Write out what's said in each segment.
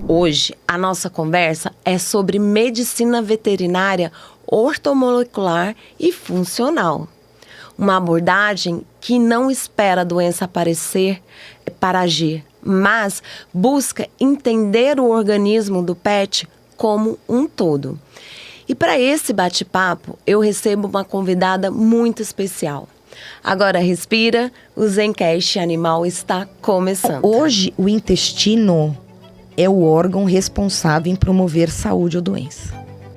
Hoje, a nossa conversa é sobre medicina veterinária ortomolecular e funcional. Uma abordagem que não espera a doença aparecer para agir, mas busca entender o organismo do pet como um todo. E para esse bate-papo, eu recebo uma convidada muito especial. Agora respira, o Zencast Animal está começando. Hoje, o intestino é o órgão responsável em promover saúde ou doença.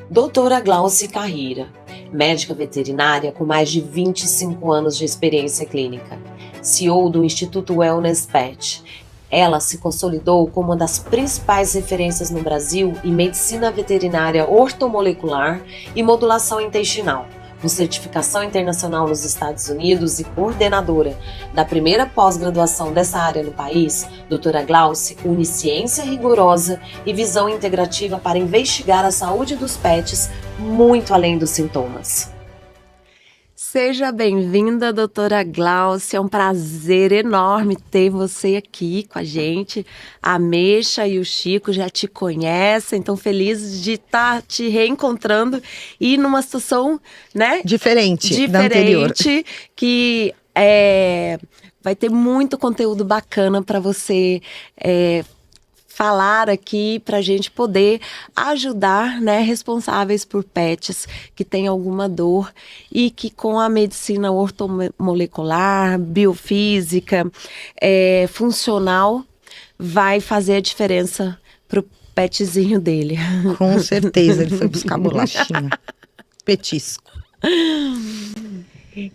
Doutora Glauci Carrira, médica veterinária com mais de 25 anos de experiência clínica, CEO do Instituto Wellness Pet. Ela se consolidou como uma das principais referências no Brasil em medicina veterinária ortomolecular e modulação intestinal, com certificação internacional nos Estados Unidos e coordenadora da primeira pós-graduação dessa área no país. Doutora Glauci une ciência rigorosa e visão integrativa para investigar a saúde dos pets muito além dos sintomas. Seja bem-vinda, doutora Glauci. É um prazer enorme ter você aqui com a gente. A Mecha e o Chico já te conhecem, então feliz de estar te reencontrando e numa situação, né? Diferente da anterior. Que vai ter muito conteúdo bacana para você falar aqui para a gente poder ajudar, né, responsáveis por pets que têm alguma dor e que com a medicina ortomolecular, biofísica, funcional, vai fazer a diferença pro petzinho dele. Com certeza, ele foi buscar bolachinha. Petisco.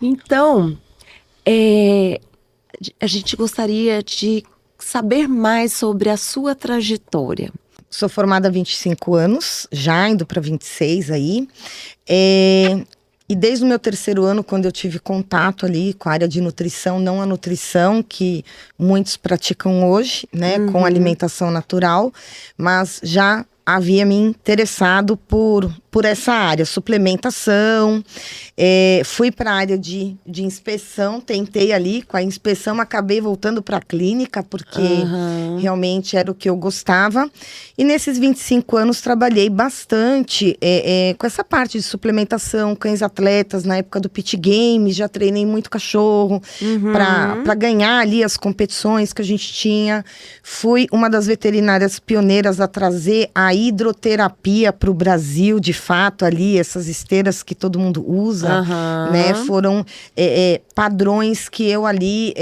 Então, a gente gostaria de saber mais sobre a sua trajetória. Sou formada há 25 anos, já indo para 26 aí. E desde o meu terceiro ano, quando eu tive contato ali com a área de nutrição, não a nutrição que muitos praticam hoje, né, com alimentação natural, mas já havia me interessado por essa área, suplementação. Fui para a área de inspeção, tentei ali com a inspeção, acabei voltando para a clínica, porque realmente era o que eu gostava. E nesses 25 anos trabalhei bastante com essa parte de suplementação, cães atletas, na época do Pit Games, já treinei muito cachorro para ganhar ali as competições que a gente tinha. Fui uma das veterinárias pioneiras a trazer a hidroterapia para o Brasil, de fato, ali, essas esteiras que todo mundo usa, né, foram padrões que eu ali,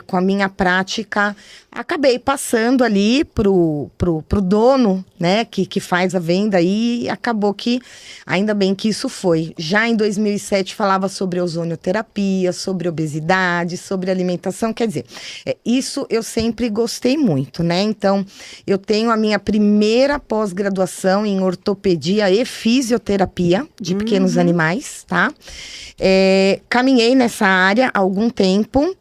com a minha prática, acabei passando ali pro dono, né, que faz a venda, e acabou que, ainda bem que isso foi. Já em 2007 falava sobre ozonioterapia, sobre obesidade, sobre alimentação, quer dizer, isso eu sempre gostei muito, né, então eu tenho a minha primeira pós-graduação em ortopedia e fisioterapia de pequenos animais, tá? Caminhei nessa área há algum tempo.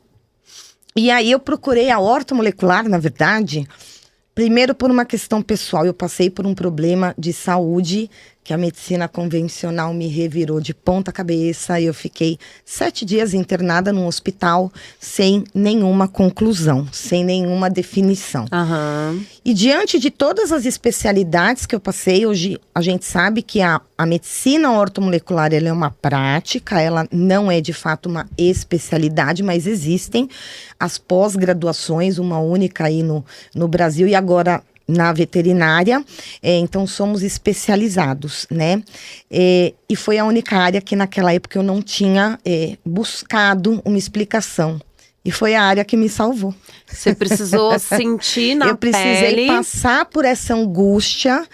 E aí eu procurei a ortomolecular, na verdade, primeiro por uma questão pessoal. Eu passei por um problema de saúde que a medicina convencional me revirou de ponta cabeça. E eu fiquei 7 dias internada num hospital sem nenhuma conclusão, sem nenhuma definição. E diante de todas as especialidades que eu passei, hoje a gente sabe que a medicina ortomolecular, ela é uma prática, ela não é de fato uma especialidade, mas existem as pós-graduações, uma única aí no Brasil e agora na veterinária, então somos especializados, né? E foi a única área que naquela época eu não tinha buscado uma explicação. E foi a área que me salvou. Você precisou sentir na pele. Eu precisei passar por essa angústia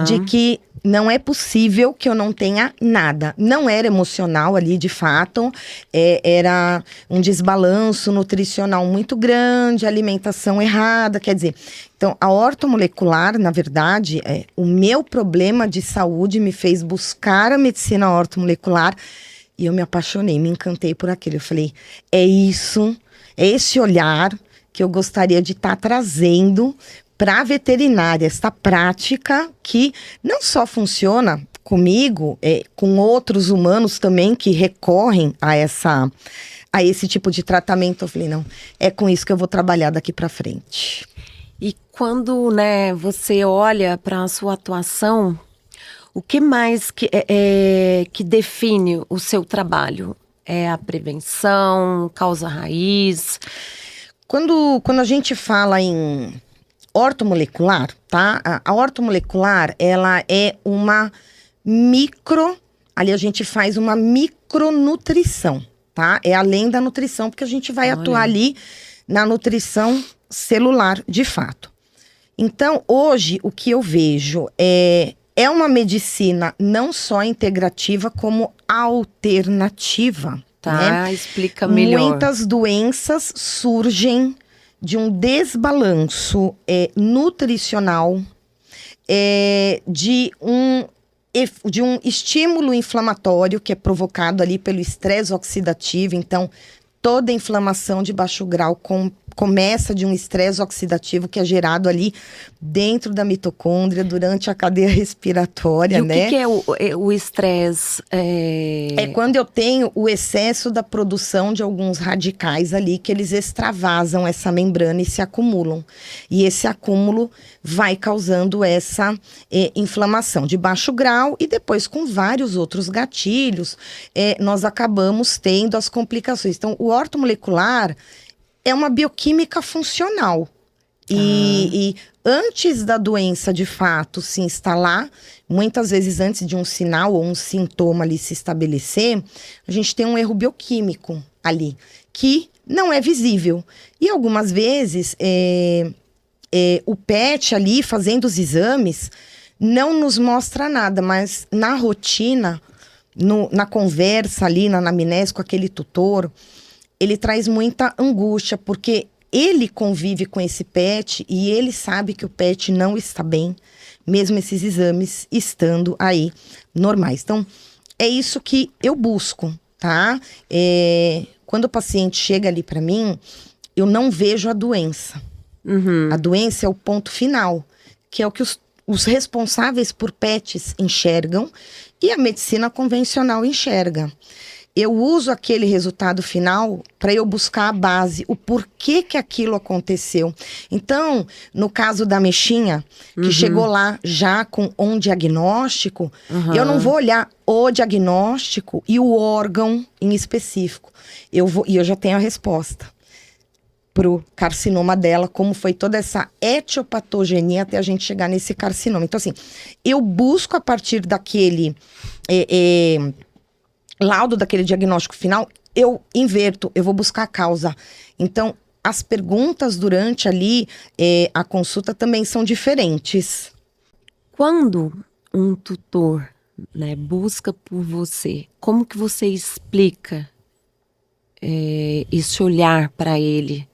de que não é possível que eu não tenha nada. Não era emocional ali, de fato. Era um desbalanço nutricional muito grande, alimentação errada, quer dizer... Então, a ortomolecular, na verdade, o meu problema de saúde me fez buscar a medicina ortomolecular e eu me apaixonei, me encantei por aquilo. Eu falei, é isso, é esse olhar que eu gostaria de estar trazendo para a veterinária, esta prática que não só funciona comigo, com outros humanos também que recorrem a a esse tipo de tratamento, eu falei, não, é com isso que eu vou trabalhar daqui para frente. E quando, né, você olha para a sua atuação, o que mais que define o seu trabalho? É a prevenção, causa raiz? Quando a gente fala em ortomolecular, tá? A ortomolecular, ela é uma ali a gente faz uma micronutrição, tá? É além da nutrição, porque a gente vai atuar ali na nutrição celular, de fato. Então, hoje, o que eu vejo é uma medicina não só integrativa, como alternativa. Tá, né? Explica melhor. Muitas doenças surgem de um desbalanço nutricional, de um estímulo inflamatório que é provocado ali pelo estresse oxidativo. Então, toda inflamação de baixo grau começa de um estresse oxidativo que é gerado ali dentro da mitocôndria, durante a cadeia respiratória, né? E o que é o estresse? É quando eu tenho o excesso da produção de alguns radicais ali, que eles extravasam essa membrana e se acumulam. E esse acúmulo vai causando essa inflamação de baixo grau, e depois, com vários outros gatilhos, nós acabamos tendo as complicações. Então, o ortomolecular é uma bioquímica funcional. E antes da doença, de fato, se instalar, muitas vezes antes de um sinal ou um sintoma ali se estabelecer, a gente tem um erro bioquímico ali, que não é visível. E algumas vezes, o PET ali, fazendo os exames, não nos mostra nada, mas na rotina, na conversa ali, na anamnese com aquele tutor, ele traz muita angústia, porque ele convive com esse PET e ele sabe que o PET não está bem, mesmo esses exames estando aí normais. Então, é isso que eu busco, tá? Quando o paciente chega ali para mim, eu não vejo a doença. Uhum. A doença é o ponto final, que é o que os responsáveis por PETs enxergam e a medicina convencional enxerga. Eu uso aquele resultado final para eu buscar a base, o porquê que aquilo aconteceu. Então, no caso da mexinha, que chegou lá já com um diagnóstico, eu não vou olhar o diagnóstico e o órgão em específico. E eu já tenho a resposta pro carcinoma dela, como foi toda essa etiopatogenia até a gente chegar nesse carcinoma. Então, assim, eu busco a partir daquele laudo, daquele diagnóstico final, eu inverto, eu vou buscar a causa. Então, as perguntas durante ali a consulta também são diferentes. Quando um tutor, né, busca por você, como que você explica esse olhar para ele?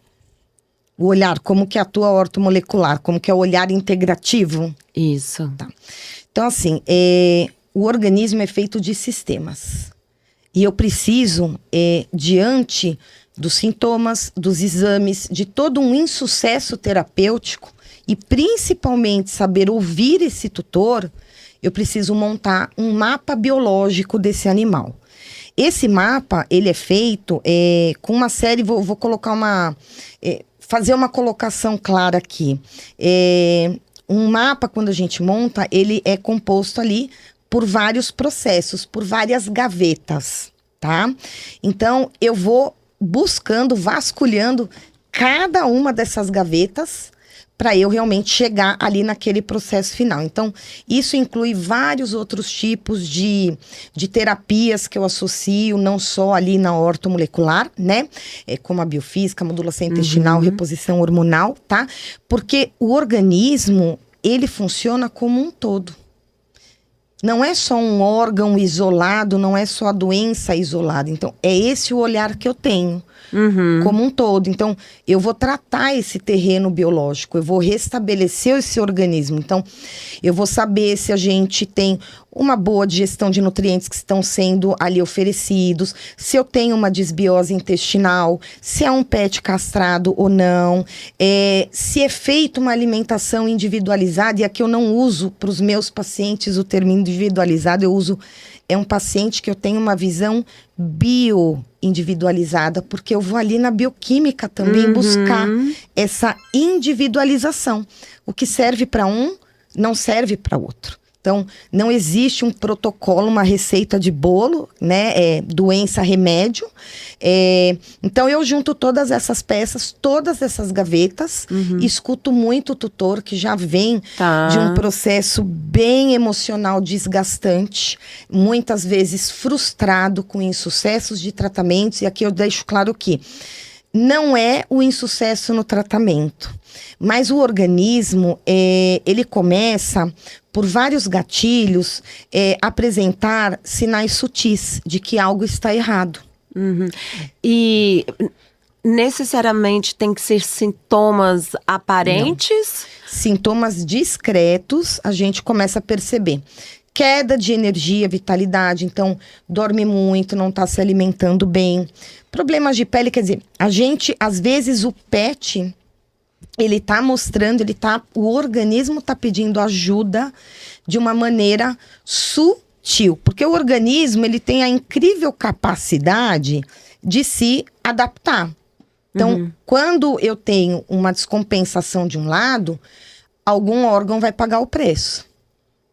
O olhar, como que atua a ortomolecular, como que é o olhar integrativo. Isso. Tá. Então, assim, o organismo é feito de sistemas. E eu preciso, diante dos sintomas, dos exames, de todo um insucesso terapêutico, e principalmente saber ouvir esse tutor, eu preciso montar um mapa biológico desse animal. Esse mapa, ele é feito com uma série, vou colocar fazer uma colocação clara aqui. Um mapa, quando a gente monta, ele é composto ali por vários processos, por várias gavetas, tá? Então, eu vou buscando, vasculhando cada uma dessas gavetas para eu realmente chegar ali naquele processo final. Então, isso inclui vários outros tipos de terapias que eu associo, não só ali na ortomolecular, né? Como a biofísica, modulação intestinal, reposição hormonal, tá? Porque o organismo, ele funciona como um todo. Não é só um órgão isolado, não é só a doença isolada. Então, é esse o olhar que eu tenho, como um todo. Então, eu vou tratar esse terreno biológico, eu vou restabelecer esse organismo. Então, eu vou saber se a gente tem uma boa digestão de nutrientes que estão sendo ali oferecidos, se eu tenho uma disbiose intestinal, se é um PET castrado ou não, se é feita uma alimentação individualizada, e aqui eu não uso para os meus pacientes o termo individualizado, eu uso é um paciente que eu tenho uma visão bio-individualizada, porque eu vou ali na bioquímica também buscar essa individualização. O que serve para um, não serve para outro. Então, não existe um protocolo, uma receita de bolo, né? Doença, remédio. Então, eu junto todas essas peças, todas essas gavetas, escuto muito o tutor que já vem de um processo bem emocional desgastante, muitas vezes frustrado com insucessos de tratamentos. E aqui eu deixo claro que não é o insucesso no tratamento, mas o organismo, ele começa, por vários gatilhos, apresentar sinais sutis de que algo está errado. E necessariamente tem que ser sintomas aparentes? Não. Sintomas discretos, a gente começa a perceber. Queda de energia, vitalidade, então dorme muito, não está se alimentando bem. Problemas de pele, quer dizer, a gente, às vezes o PET, ele tá mostrando, o organismo tá pedindo ajuda de uma maneira sutil. Porque o organismo, ele tem a incrível capacidade de se adaptar. Então, quando eu tenho uma descompensação de um lado, algum órgão vai pagar o preço.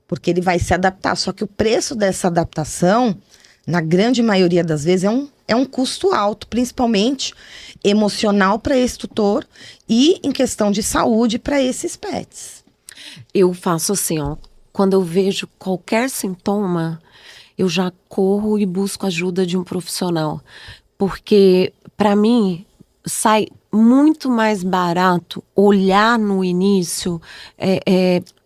Porque ele vai se adaptar. Só que o preço dessa adaptação, na grande maioria das vezes, é um custo alto, principalmente emocional para esse tutor e em questão de saúde para esses pets. Eu faço assim, ó, quando eu vejo qualquer sintoma, eu já corro e busco ajuda de um profissional, porque para mim sai muito mais barato olhar no início,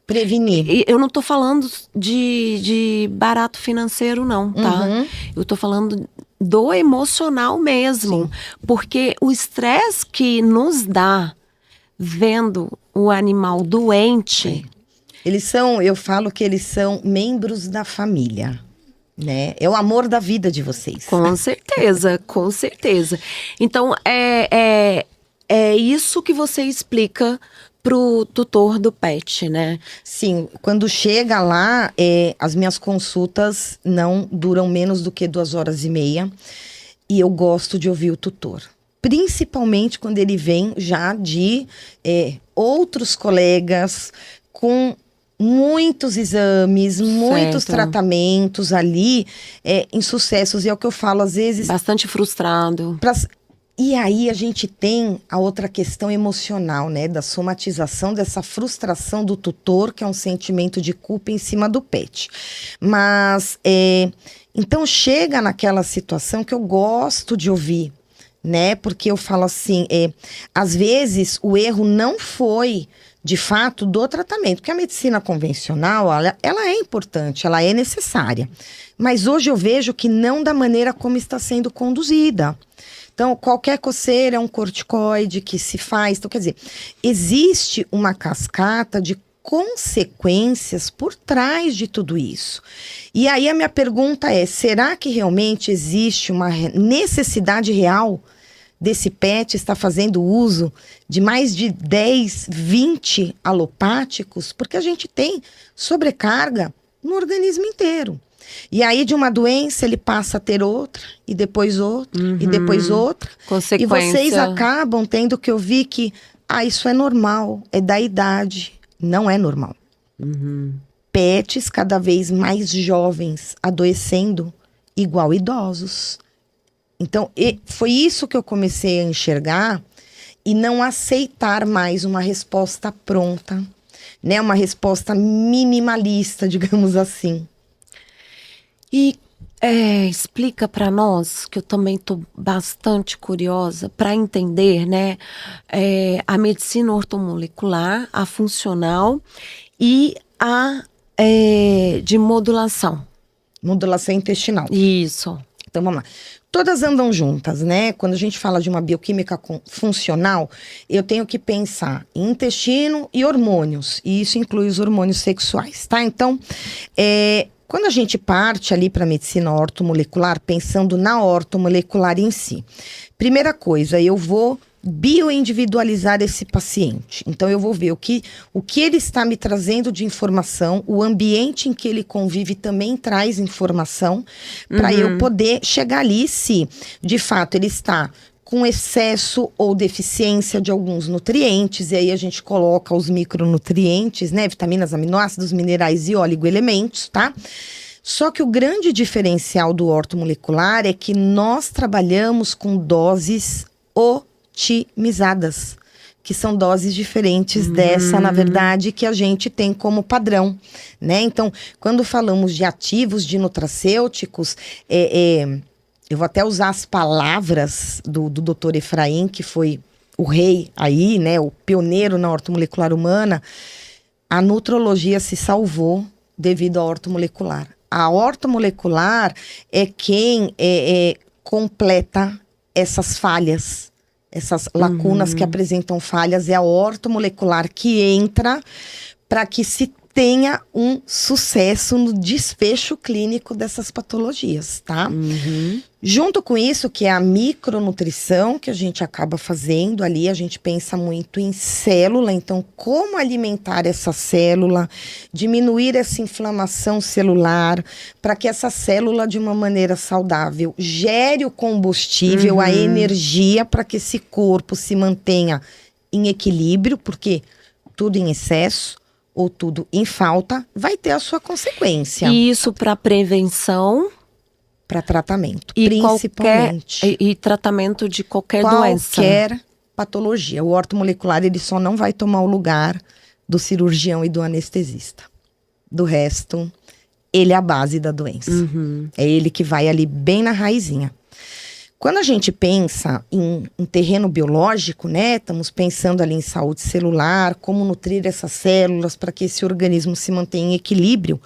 prevenir. Eu não tô falando de barato financeiro não, tá? Eu tô falando do emocional mesmo. Sim. Porque o estresse que nos dá vendo o animal doente... eu falo que eles são membros da família, né? É o amor da vida de vocês. Com certeza, com certeza. Então, é isso que você explica pro tutor do pet, né? Sim, quando chega lá, as minhas consultas não duram menos do que 2h30 e eu gosto de ouvir o tutor. Principalmente quando ele vem já de outros colegas com muitos exames, muitos tratamentos ali, insucessos. E é o que eu falo, às vezes... Bastante frustrado. E aí a gente tem a outra questão emocional, né? Da somatização dessa frustração do tutor, que é um sentimento de culpa em cima do pet. Mas, então chega naquela situação que eu gosto de ouvir, né? Porque eu falo assim, às vezes o erro não foi, de fato, do tratamento. Porque a medicina convencional, ela é importante, ela é necessária. Mas hoje eu vejo que não da maneira como está sendo conduzida. Então, qualquer coceira é um corticoide que se faz. Então, quer dizer, existe uma cascata de consequências por trás de tudo isso. E aí a minha pergunta é, será que realmente existe uma necessidade real desse pet estar fazendo uso de mais de 10, 20 alopáticos? Porque a gente tem sobrecarga no organismo inteiro. E aí, de uma doença, ele passa a ter outra, e depois outra, e depois outra. Consequência. E vocês acabam tendo que ouvir que, isso é normal, é da idade. Não é normal. Pets cada vez mais jovens, adoecendo, igual idosos. Então, foi isso que eu comecei a enxergar, e não aceitar mais uma resposta pronta, né? Uma resposta minimalista, digamos assim. E explica para nós, que eu também estou bastante curiosa, para entender, né, a medicina ortomolecular, a funcional e a de modulação. Modulação intestinal. Isso. Então, vamos lá. Todas andam juntas, né? Quando a gente fala de uma bioquímica funcional, eu tenho que pensar em intestino e hormônios. E isso inclui os hormônios sexuais, tá? Então, quando a gente parte ali para a medicina ortomolecular, pensando na ortomolecular em si, primeira coisa, eu vou bioindividualizar esse paciente. Então eu vou ver o que ele está me trazendo de informação, o ambiente em que ele convive também traz informação, para eu poder chegar ali se, de fato, ele está com excesso ou deficiência de alguns nutrientes, e aí a gente coloca os micronutrientes, né, vitaminas, aminoácidos, minerais e oligoelementos, tá? Só que o grande diferencial do ortomolecular é que nós trabalhamos com doses otimizadas, que são doses diferentes dessa, na verdade, que a gente tem como padrão, né? Então, quando falamos de ativos, de nutracêuticos, eu vou até usar as palavras do Dr. Efraim, que foi o rei aí, né? O pioneiro na ortomolecular humana. A nutrologia se salvou devido à ortomolecular. A ortomolecular é quem completa essas falhas, essas lacunas que apresentam falhas. É a ortomolecular que entra para que se tenha um sucesso no desfecho clínico dessas patologias, tá? Junto com isso, que é a micronutrição que a gente acaba fazendo ali, a gente pensa muito em célula, então como alimentar essa célula, diminuir essa inflamação celular, para que essa célula, de uma maneira saudável, gere o combustível, a energia, para que esse corpo se mantenha em equilíbrio, porque tudo em excesso ou tudo em falta vai ter a sua consequência. E isso para prevenção? Para tratamento, E principalmente. E tratamento de qualquer doença. Qualquer patologia. O ortomolecular, ele só não vai tomar o lugar do cirurgião e do anestesista. Do resto, ele é a base da doença. É ele que vai ali bem na raizinha. Quando a gente pensa em terreno biológico, né? Estamos pensando ali em saúde celular, como nutrir essas células para que esse organismo se mantenha em equilíbrio.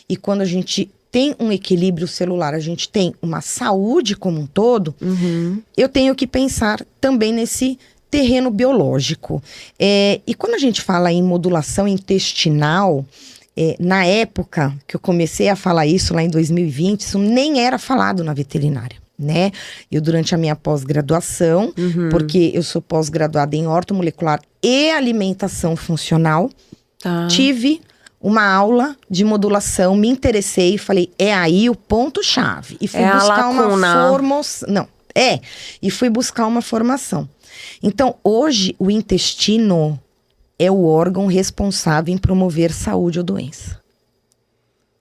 E quando a gente tem um equilíbrio celular, a gente tem uma saúde como um todo, eu tenho que pensar também nesse terreno biológico. E quando a gente fala em modulação intestinal, na época que eu comecei a falar isso, lá em 2020, isso nem era falado na veterinária, né? Eu, durante a minha pós-graduação, porque eu sou pós-graduada em ortomolecular e alimentação funcional, tive uma aula de modulação, me interessei e falei, é aí o ponto-chave. E fui buscar uma formação. E fui buscar uma formação. Então, hoje, o intestino é o órgão responsável em promover saúde ou doença.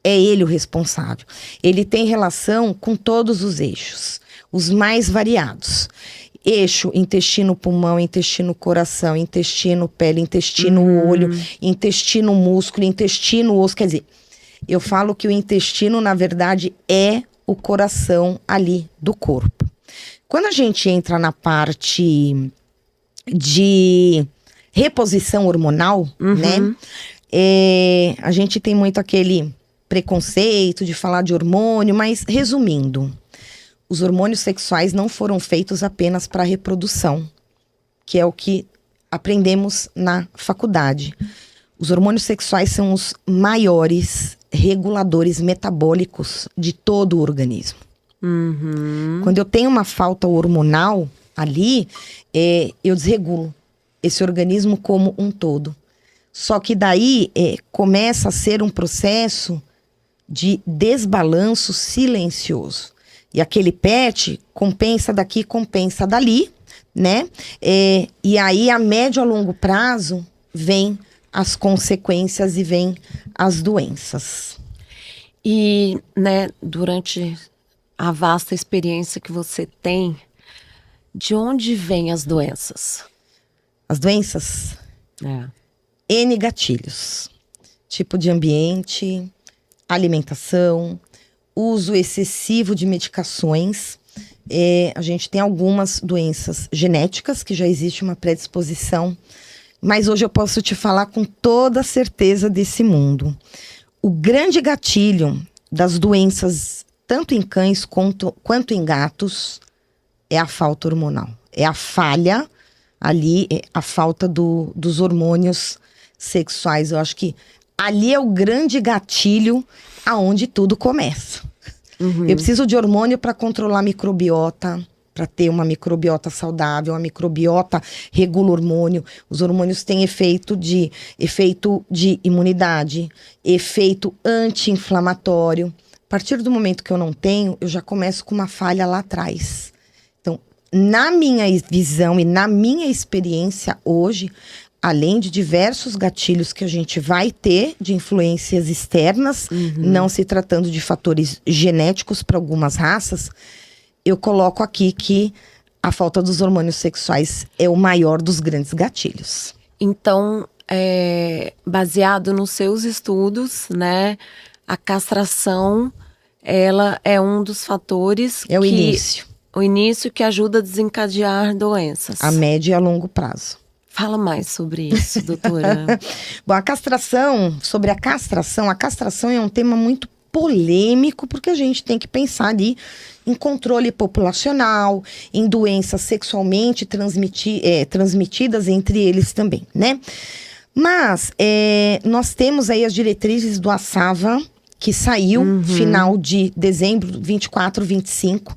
É ele o responsável. Ele tem relação com todos os eixos, os mais variados. Eixo, intestino, pulmão, intestino, coração, intestino, pele, intestino, olho, intestino, músculo, intestino, osso. Quer dizer, eu falo que o intestino, na verdade, é o coração ali do corpo. Quando a gente entra na parte de reposição hormonal, né? A gente tem muito aquele preconceito de falar de hormônio, mas resumindo, os hormônios sexuais não foram feitos apenas para reprodução, que é o que aprendemos na faculdade. Os hormônios sexuais são os maiores reguladores metabólicos de todo o organismo. Quando eu tenho uma falta hormonal ali, eu desregulo esse organismo como um todo. Só que daí começa a ser um processo de desbalanço silencioso. E aquele PET compensa daqui, compensa dali, né? E aí, a médio a longo prazo, vem as consequências e vem as doenças. E, né, durante a vasta experiência que você tem, de onde vêm as doenças? As doenças? N gatilhos. Tipo de ambiente, alimentação, uso excessivo de medicações. A gente tem algumas doenças genéticas, que já existe uma predisposição. Mas hoje eu posso te falar com toda a certeza desse mundo. O grande gatilho das doenças, tanto em cães quanto em gatos, é a falta hormonal. É a falha ali, a falta dos hormônios sexuais. Eu acho que ali é o grande gatilho aonde tudo começa. Eu preciso de hormônio para controlar a microbiota, para ter uma microbiota saudável. A microbiota regula o hormônio. Os hormônios têm efeito de imunidade, efeito anti-inflamatório. A partir do momento que eu não tenho, eu já começo com uma falha lá atrás. Então, na minha visão e na minha experiência hoje, além de diversos gatilhos que a gente vai ter de influências externas, não se tratando de fatores genéticos para algumas raças, eu coloco aqui que a falta dos hormônios sexuais é o maior dos grandes gatilhos. Então, baseado nos seus estudos, né, a castração, ela é um dos fatores o início. O início que ajuda a desencadear doenças. A médio e a longo prazo. Fala mais sobre isso, doutora. Bom, sobre a castração é um tema muito polêmico, porque a gente tem que pensar ali em controle populacional, em doenças sexualmente transmitidas entre eles também, né? Mas nós temos aí as diretrizes do ASAVA, que saiu final de dezembro, 24, 25,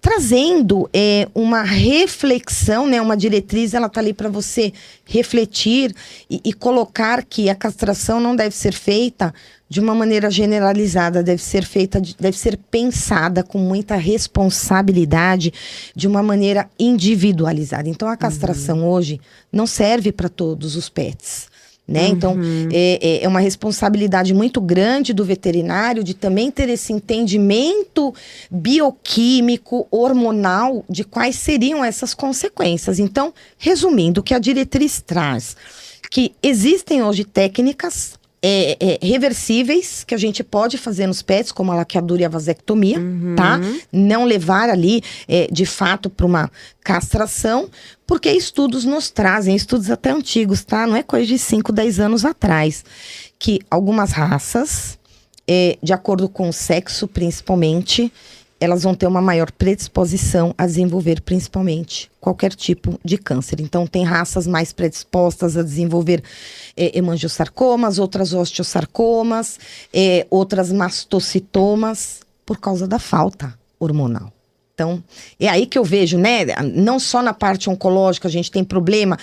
trazendo uma reflexão, né? Uma diretriz, ela tá ali para você refletir e colocar que a castração não deve ser feita de uma maneira generalizada, deve ser pensada com muita responsabilidade, de uma maneira individualizada. Então, a castração hoje não serve para todos os pets. Né? Então, é uma responsabilidade muito grande do veterinário de também ter esse entendimento bioquímico, hormonal, de quais seriam essas consequências. Então, resumindo, o que a diretriz traz, que existem hoje técnicas reversíveis que a gente pode fazer nos pets, como a laqueadura e a vasectomia, tá? Não levar ali, de fato, para uma castração, porque estudos nos trazem, estudos até antigos, tá? Não é coisa de 5, 10 anos atrás, que algumas raças, de acordo com o sexo principalmente, elas vão ter uma maior predisposição a desenvolver principalmente qualquer tipo de câncer. Então, tem raças mais predispostas a desenvolver hemangiosarcomas, outras osteosarcomas, outras mastocitomas, por causa da falta hormonal. Então, é aí que eu vejo, né? Não só na parte oncológica a gente tem problema,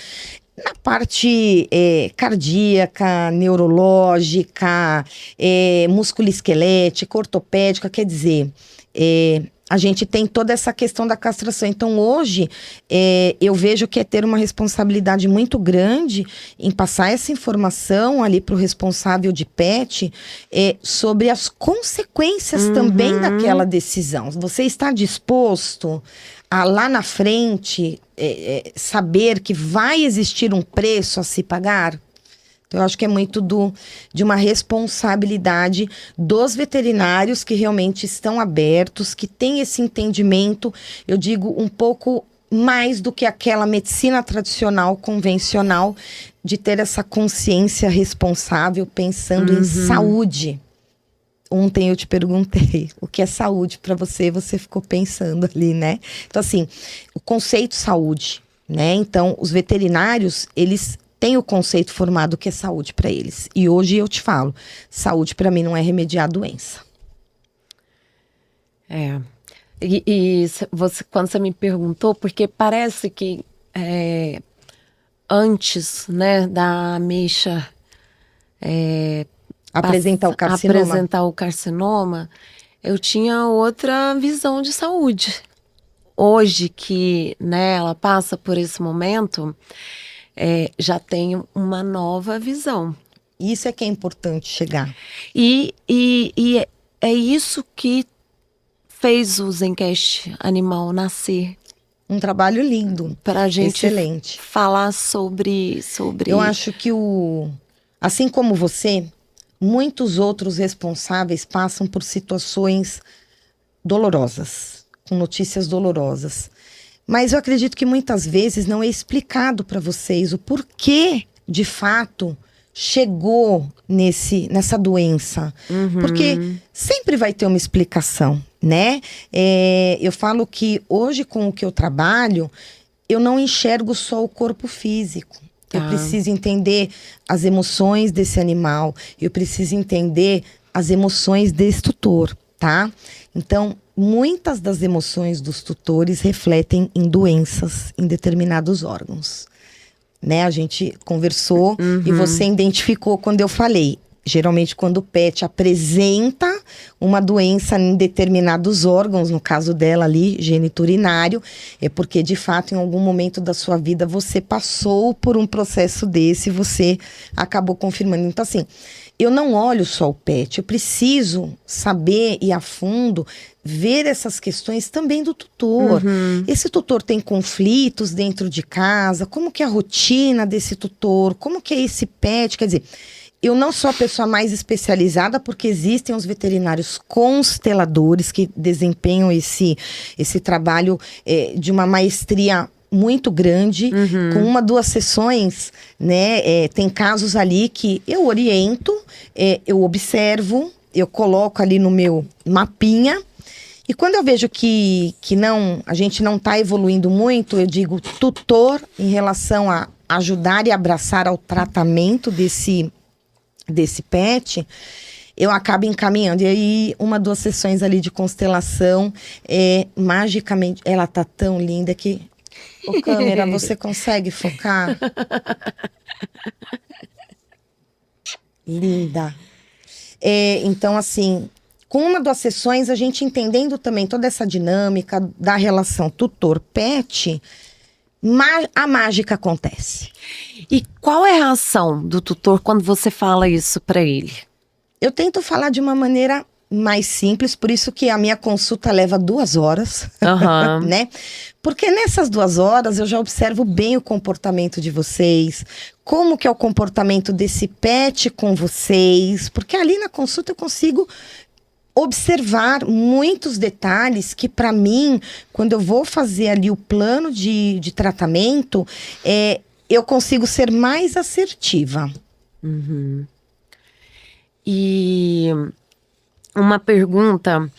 na parte cardíaca, neurológica, musculoesquelética, ortopédica, quer dizer, a gente tem toda essa questão da castração. Então, hoje, eu vejo que é ter uma responsabilidade muito grande em passar essa informação ali para o responsável de pet sobre as consequências também daquela decisão. Você está disposto a, lá na frente, saber que vai existir um preço a se pagar? Então, eu acho que é muito de uma responsabilidade dos veterinários que realmente estão abertos, que têm esse entendimento, eu digo, um pouco mais do que aquela medicina tradicional, convencional, de ter essa consciência responsável, pensando em saúde. Ontem eu te perguntei o que é saúde para você, você ficou pensando ali, né? Então, assim, o conceito saúde, né? Então, os veterinários, eles tem o conceito formado que é saúde para eles. E hoje eu te falo, saúde para mim não é remediar a doença. Quando você me perguntou, porque parece que antes, né, da ameixa apresentar o carcinoma, eu tinha outra visão de saúde. Hoje que, né, ela passa por esse momento, já tenho uma nova visão. Isso é que é importante chegar. E é isso que fez o Zencast Animal nascer. Um trabalho lindo. Para a gente excelente. Falar sobre... Eu acho que assim como você, muitos outros responsáveis passam por situações dolorosas, com notícias dolorosas. Mas eu acredito que muitas vezes não é explicado para vocês o porquê, de fato, chegou nessa doença. Porque sempre vai ter uma explicação, né? Eu falo que hoje, com o que eu trabalho, eu não enxergo só o corpo físico. Eu preciso entender as emoções desse animal. Eu preciso entender as emoções desse tutor. tá? Então, muitas das emoções dos tutores refletem em doenças em determinados órgãos. Né? A gente conversou e você identificou quando eu falei. Geralmente, quando o pet apresenta uma doença em determinados órgãos, no caso dela ali, geniturinário, é porque, de fato, em algum momento da sua vida, você passou por um processo desse e você acabou confirmando. Então, assim, eu não olho só o pet, eu preciso saber e a fundo ver essas questões também do tutor. Esse tutor tem conflitos dentro de casa, como que é a rotina desse tutor, como que é esse pet, quer dizer... Eu não sou a pessoa mais especializada, porque existem os veterinários consteladores que desempenham esse trabalho de uma maestria muito grande, com 1, 2 sessões, né? Tem casos ali que eu oriento, eu observo, eu coloco ali no meu mapinha, e quando eu vejo que não, a gente não está evoluindo muito, eu digo tutor em relação a ajudar e abraçar ao tratamento desse pet, eu acabo encaminhando. E aí, 1, 2 sessões ali de constelação, magicamente, ela tá tão linda que... Ô, câmera, você consegue focar? Linda. Então, assim, com 1, 2 sessões, a gente entendendo também toda essa dinâmica da relação tutor-pet, a mágica acontece. E qual é a reação do tutor quando você fala isso para ele? Eu tento falar de uma maneira mais simples, por isso que a minha consulta leva 2 horas, né? Porque nessas 2 horas eu já observo bem o comportamento de vocês, como que é o comportamento desse pet com vocês, porque ali na consulta eu consigo observar muitos detalhes que, para mim, quando eu vou fazer ali o plano de tratamento, eu consigo ser mais assertiva. E uma pergunta,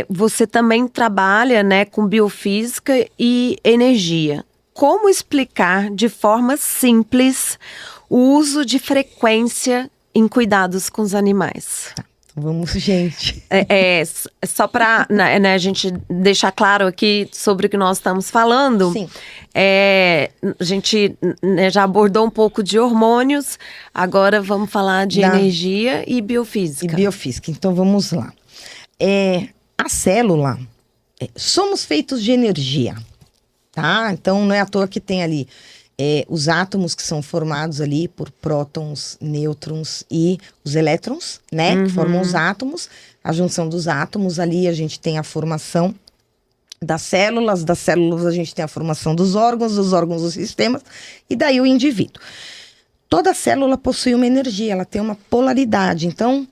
você também trabalha, né, com biofísica e energia. Como explicar de forma simples o uso de frequência em cuidados com os animais? Vamos, gente. Só para a gente deixar claro aqui sobre o que nós estamos falando. Sim. A gente já abordou um pouco de hormônios, agora vamos falar de energia e biofísica. E biofísica, então vamos lá. A célula, somos feitos de energia, tá? Então não é à toa que tem ali os átomos que são formados ali por prótons, nêutrons e os elétrons, né? Que formam os átomos. A junção dos átomos ali, a gente tem a formação das células a gente tem a formação dos órgãos dos sistemas, e daí o indivíduo. Toda célula possui uma energia, ela tem uma polaridade. Então,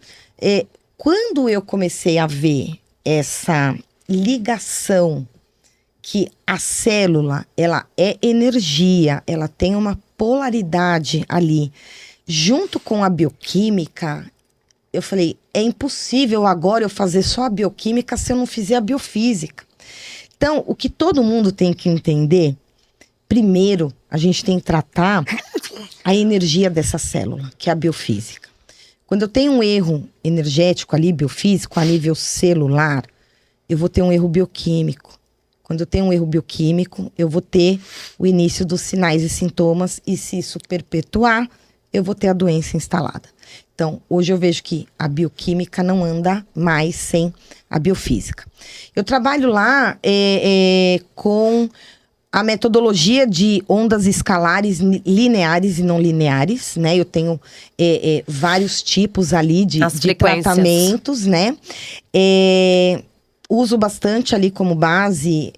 quando eu comecei a ver essa ligação que a célula, ela é energia, ela tem uma polaridade ali, junto com a bioquímica, eu falei, é impossível agora eu fazer só a bioquímica se eu não fizer a biofísica. Então, o que todo mundo tem que entender, primeiro, a gente tem que tratar a energia dessa célula, que é a biofísica. Quando eu tenho um erro energético ali, biofísico, a nível celular, eu vou ter um erro bioquímico. Quando eu tenho um erro bioquímico, eu vou ter o início dos sinais e sintomas, e se isso perpetuar, eu vou ter a doença instalada. Então, hoje eu vejo que a bioquímica não anda mais sem a biofísica. Eu trabalho lá com a metodologia de ondas escalares lineares e não lineares, né? Eu tenho vários tipos ali de tratamentos, né? Uso bastante ali como base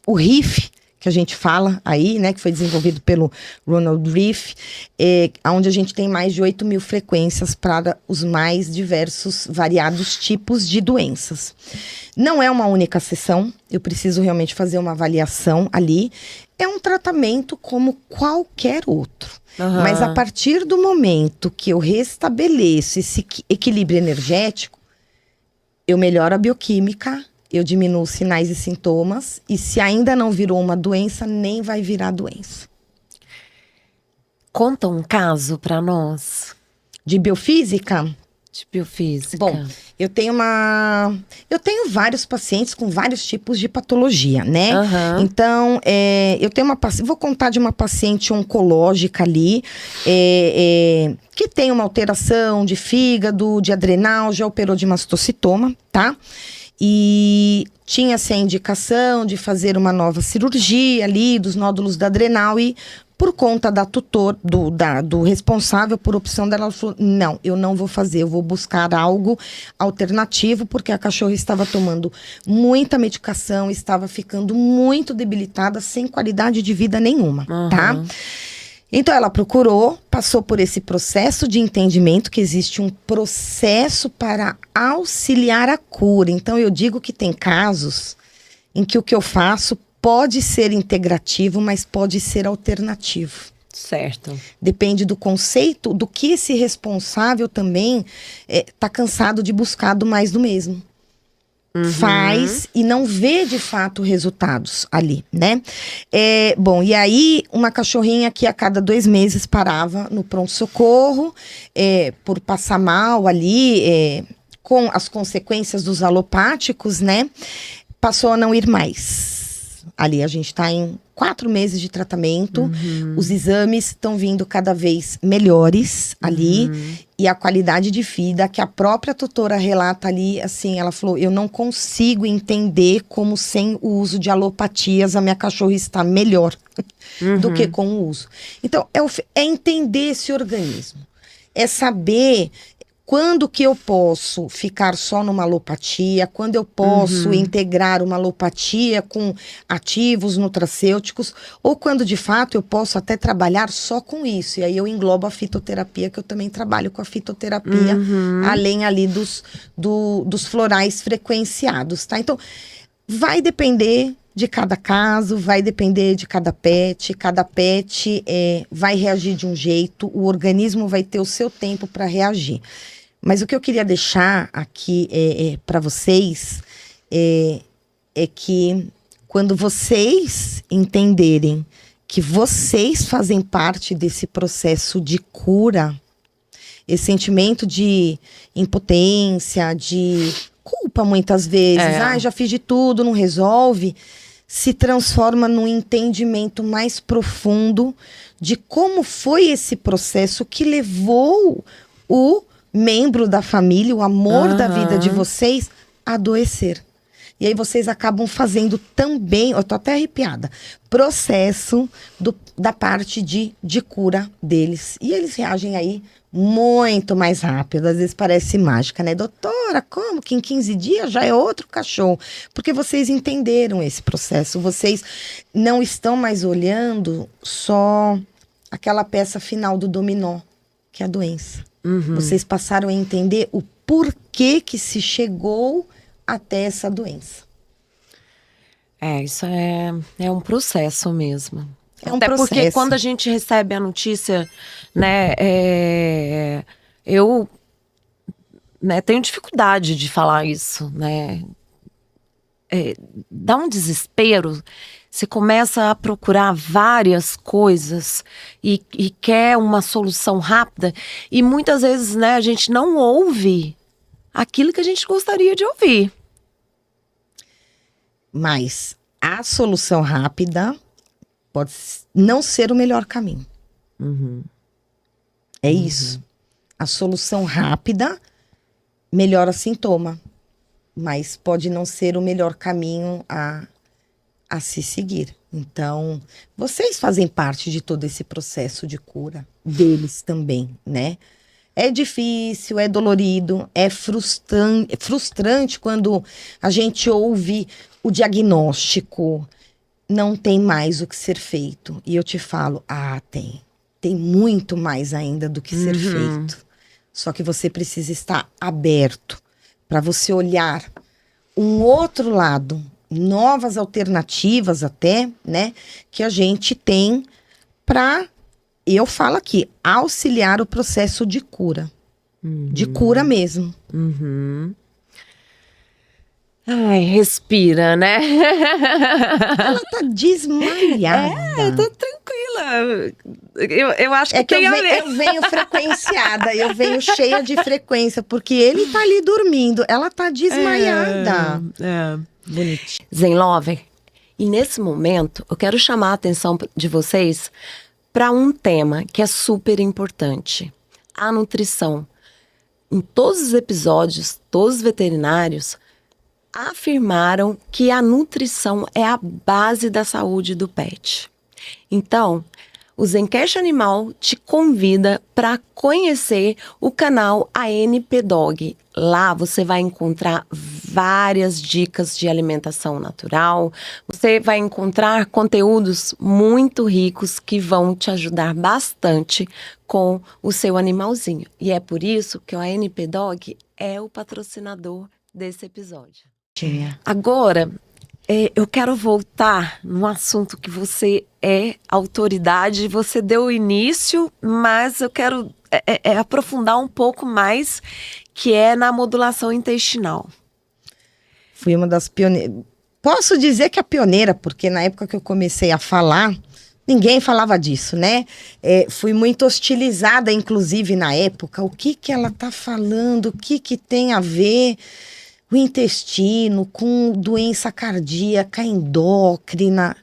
o RIF, que a gente fala aí, né? Que foi desenvolvido pelo Ronald Riff, onde a gente tem mais de 8.000 frequências para os mais diversos, variados tipos de doenças. Não é uma única sessão, eu preciso realmente fazer uma avaliação ali. É um tratamento como qualquer outro. Mas a partir do momento que eu restabeleço esse equilíbrio energético, eu melhoro a bioquímica, eu diminuo os sinais e sintomas, e se ainda não virou uma doença, nem vai virar doença. Conta um caso para nós. De biofísica? de biofísica? Bom, eu tenho vários pacientes com vários tipos de patologia, né? Aham. Então, eu tenho vou contar de uma paciente oncológica ali, que tem uma alteração de fígado, de adrenal, já operou de mastocitoma, tá? E tinha-se a indicação de fazer uma nova cirurgia ali dos nódulos da adrenal e por conta da tutor, do responsável, por opção dela, ela falou, não, eu não vou fazer, eu vou buscar algo alternativo, porque a cachorra estava tomando muita medicação, estava ficando muito debilitada, sem qualidade de vida nenhuma, tá? Então ela procurou, passou por esse processo de entendimento, que existe um processo para auxiliar a cura. Então eu digo que tem casos em que o que eu faço pode ser integrativo, mas pode ser alternativo. Certo. Depende do conceito, do que esse responsável também tá cansado de buscar do mais do mesmo. Faz e não vê de fato resultados ali, né? Bom, e aí uma cachorrinha que a cada 2 meses parava no pronto-socorro, por passar mal ali, com as consequências dos alopáticos, né? Passou a não ir mais. Ali a gente está em 4 meses de tratamento, os exames estão vindo cada vez melhores ali, e a qualidade de vida que a própria tutora relata ali, assim, ela falou, eu não consigo entender como sem o uso de alopatias a minha cachorra está melhor do que com o uso. Então, é entender esse organismo, é saber quando que eu posso ficar só numa alopatia, quando eu posso integrar uma alopatia com ativos nutracêuticos, ou quando de fato eu posso até trabalhar só com isso. E aí eu englobo a fitoterapia, que eu também trabalho com a fitoterapia, além ali dos florais frequenciados, tá? Então, vai depender de cada caso, vai depender de cada pet vai reagir de um jeito, o organismo vai ter o seu tempo para reagir. Mas o que eu queria deixar aqui para vocês é que quando vocês entenderem que vocês fazem parte desse processo de cura, esse sentimento de impotência, de culpa muitas vezes, já fiz de tudo, não resolve, se transforma num entendimento mais profundo de como foi esse processo que levou o membro da família, o amor da vida de vocês, a adoecer. E aí vocês acabam fazendo também, eu tô até arrepiada, processo da parte de cura deles. E eles reagem aí muito mais rápido, às vezes parece mágica, né? Doutora, como que em 15 dias já é outro cachorro? Porque vocês entenderam esse processo, vocês não estão mais olhando só aquela peça final do dominó, que é a doença. Vocês passaram a entender o porquê que se chegou até essa doença. Isso é um processo mesmo. É um Até processo. Porque quando a gente recebe a notícia, né, eu tenho dificuldade de falar isso, né? Dá um desespero. Você começa a procurar várias coisas e quer uma solução rápida. E muitas vezes, né, a gente não ouve aquilo que a gente gostaria de ouvir. Mas a solução rápida pode não ser o melhor caminho. É isso. A solução rápida melhora sintoma, mas pode não ser o melhor caminho a se seguir. Então, vocês fazem parte de todo esse processo de cura deles também, né? É difícil, é dolorido, é frustrante quando a gente ouve o diagnóstico. Não tem mais o que ser feito. E eu te falo, tem muito mais ainda do que ser feito. Só que você precisa estar aberto para você olhar um outro lado, novas alternativas até, né, que a gente tem para, eu falo aqui, auxiliar o processo de cura. De cura mesmo. Ai, respira, né? Ela tá desmaiada. Eu tô tranquila. Eu acho que tem a ver. Eu venho frequenciada, eu venho cheia de frequência, porque ele tá ali dormindo, ela tá desmaiada. Bonitinho. Zen Lover, e nesse momento eu quero chamar a atenção de vocês para um tema que é super importante: a nutrição. Em todos os episódios, todos os veterinários afirmaram que a nutrição é a base da saúde do pet. Então, o Zencast Animal te convida para conhecer o canal ANP Dog. Lá você vai encontrar várias dicas de alimentação natural. Você vai encontrar conteúdos muito ricos que vão te ajudar bastante com o seu animalzinho. E é por isso que o ANP Dog é o patrocinador desse episódio. Agora, eu quero voltar no assunto que você é autoridade. Você deu início, mas eu quero aprofundar um pouco mais, que é na modulação intestinal. Fui uma das pioneiras. Posso dizer que a pioneira, porque na época que eu comecei a falar, ninguém falava disso, né? Fui muito hostilizada, inclusive, na época. O que ela tá falando? O que tem a ver o intestino com doença cardíaca, endócrina?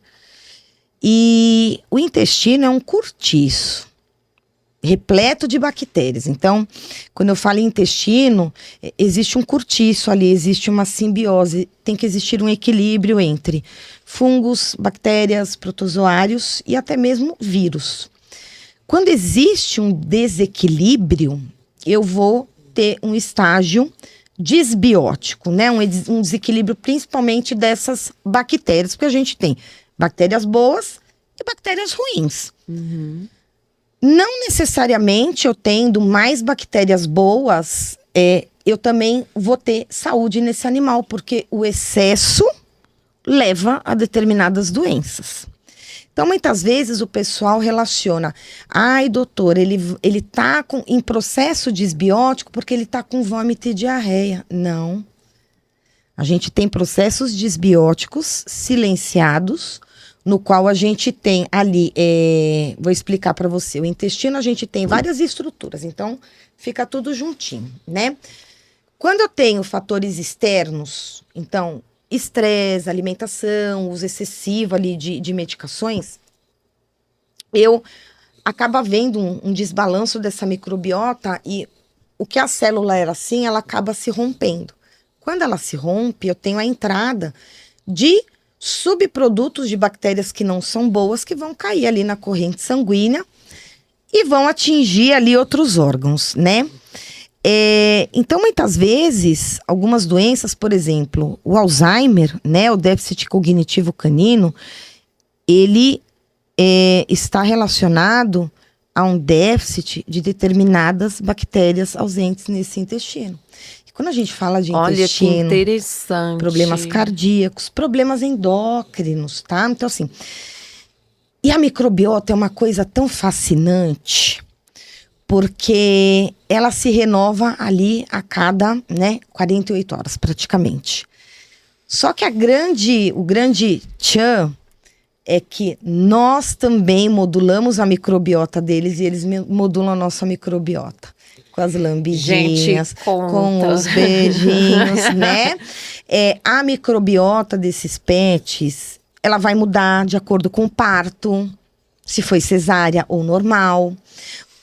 E o intestino é um cortiço, repleto de bactérias. Então, quando eu falo em intestino, existe um cortiço ali, existe uma simbiose. Tem que existir um equilíbrio entre fungos, bactérias, protozoários e até mesmo vírus. Quando existe um desequilíbrio, eu vou ter um estágio disbiótico, né? Um desequilíbrio principalmente dessas bactérias, porque a gente tem bactérias boas e bactérias ruins. Uhum. Não necessariamente eu tendo mais bactérias boas, eu também vou ter saúde nesse animal, porque o excesso leva a determinadas doenças. Então, muitas vezes o pessoal relaciona: ai, doutor, ele tá em processo disbiótico porque ele tá com vômito e diarreia. Não. A gente tem processos disbióticos silenciados, no qual a gente tem ali, vou explicar para você, o intestino a gente tem várias estruturas, então fica tudo juntinho, né? Quando eu tenho fatores externos, então estresse, alimentação, uso excessivo ali de medicações, eu acaba vendo um desbalanço dessa microbiota, e o que a célula era assim, ela acaba se rompendo. Quando ela se rompe, eu tenho a entrada de subprodutos de bactérias que não são boas, que vão cair ali na corrente sanguínea e vão atingir ali outros órgãos, né? Então, muitas vezes, algumas doenças, por exemplo, o Alzheimer, né, o déficit cognitivo canino, ele está relacionado a um déficit de determinadas bactérias ausentes nesse intestino. E quando a gente fala de intestino, olha que interessante, problemas cardíacos, problemas endócrinos, tá? Então, assim, e a microbiota é uma coisa tão fascinante, porque ela se renova ali a cada, 48 horas, praticamente. Só que o grande tchan é que nós também modulamos a microbiota deles e eles modulam a nossa microbiota. Com as lambidinhas, com os beijinhos, né? A microbiota desses pets, ela vai mudar de acordo com o parto, se foi cesárea ou normal.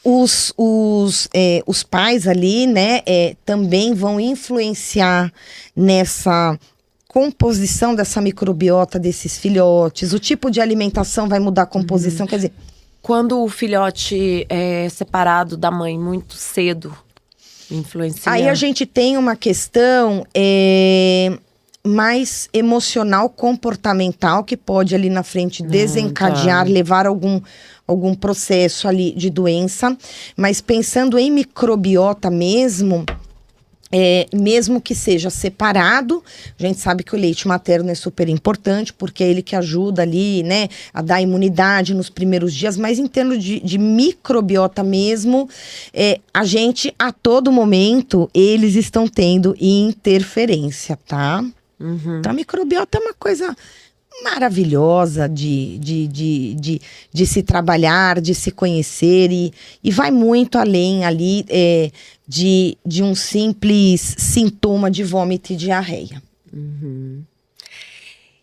Os pais ali, né, também vão influenciar nessa composição dessa microbiota desses filhotes. O tipo de alimentação vai mudar a composição, quer dizer... Quando o filhote é separado da mãe muito cedo, influencia... Aí a gente tem uma questão mais emocional, comportamental, que pode ali na frente desencadear, levar algum processo ali de doença. Mas pensando em microbiota mesmo, mesmo que seja separado, a gente sabe que o leite materno é super importante, porque é ele que ajuda ali, né, a dar imunidade nos primeiros dias, mas em termos de microbiota mesmo, a gente, a todo momento, eles estão tendo interferência, tá? Uhum. Então, a microbiota é uma coisa maravilhosa de se trabalhar, de se conhecer e vai muito além ali de um simples sintoma de vômito e diarreia. Uhum.